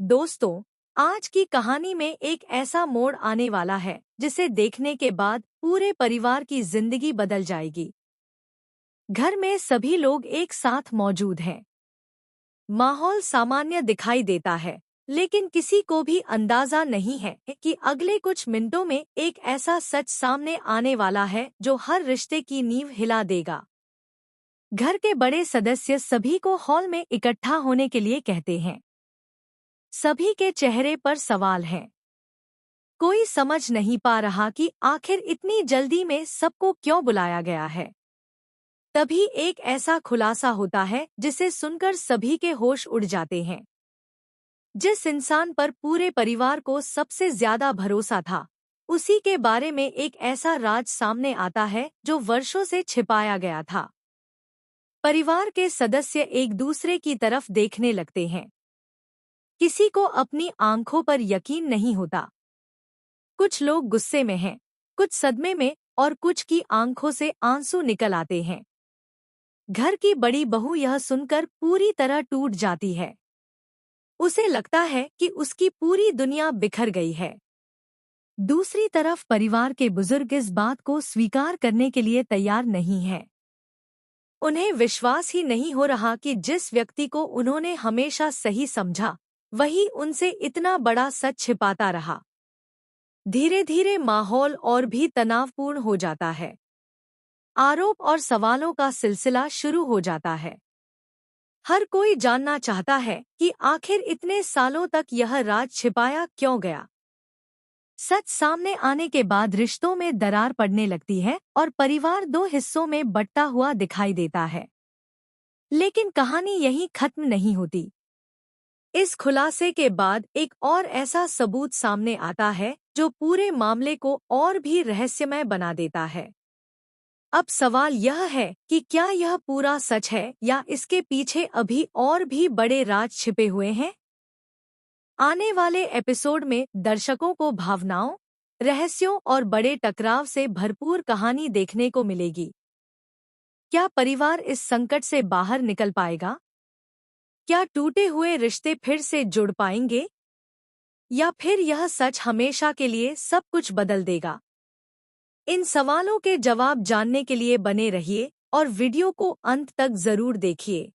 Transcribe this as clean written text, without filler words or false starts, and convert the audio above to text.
दोस्तों, आज की कहानी में एक ऐसा मोड़ आने वाला है जिसे देखने के बाद पूरे परिवार की जिंदगी बदल जाएगी। घर में सभी लोग एक साथ मौजूद हैं। माहौल सामान्य दिखाई देता है, लेकिन किसी को भी अंदाजा नहीं है कि अगले कुछ मिनटों में एक ऐसा सच सामने आने वाला है जो हर रिश्ते की नींव हिला देगा। घर के बड़े सदस्य सभी को हॉल में इकट्ठा होने के लिए कहते हैं। सभी के चेहरे पर सवाल हैं। कोई समझ नहीं पा रहा कि आखिर इतनी जल्दी में सबको क्यों बुलाया गया है। तभी एक ऐसा खुलासा होता है जिसे सुनकर सभी के होश उड़ जाते हैं। जिस इंसान पर पूरे परिवार को सबसे ज्यादा भरोसा था, उसी के बारे में एक ऐसा राज सामने आता है जो वर्षों से छिपाया गया था। परिवार के सदस्य एक दूसरे की तरफ देखने लगते हैं। किसी को अपनी आंखों पर यकीन नहीं होता। कुछ लोग गुस्से में हैं, कुछ सदमे में और कुछ की आंखों से आंसू निकल आते हैं। घर की बड़ी बहू यह सुनकर पूरी तरह टूट जाती है। उसे लगता है कि उसकी पूरी दुनिया बिखर गई है। दूसरी तरफ परिवार के बुजुर्ग इस बात को स्वीकार करने के लिए तैयार नहीं हैं। उन्हें विश्वास ही नहीं हो रहा कि जिस व्यक्ति को उन्होंने हमेशा सही समझा, वही उनसे इतना बड़ा सच छिपाता रहा। धीरे धीरे माहौल और भी तनावपूर्ण हो जाता है। आरोप और सवालों का सिलसिला शुरू हो जाता है। हर कोई जानना चाहता है कि आखिर इतने सालों तक यह राज छिपाया क्यों गया। सच सामने आने के बाद रिश्तों में दरार पड़ने लगती है और परिवार दो हिस्सों में बंटा हुआ दिखाई देता है। लेकिन कहानी यहीं खत्म नहीं होती। इस खुलासे के बाद एक और ऐसा सबूत सामने आता है जो पूरे मामले को और भी रहस्यमय बना देता है। अब सवाल यह है कि क्या यह पूरा सच है या इसके पीछे अभी और भी बड़े राज छिपे हुए हैं। आने वाले एपिसोड में दर्शकों को भावनाओं, रहस्यों और बड़े टकराव से भरपूर कहानी देखने को मिलेगी। क्या परिवार इस संकट से बाहर निकल पाएगा? क्या टूटे हुए रिश्ते फिर से जुड़ पाएंगे? या फिर यह सच हमेशा के लिए सब कुछ बदल देगा? इन सवालों के जवाब जानने के लिए बने रहिए और वीडियो को अंत तक जरूर देखिए।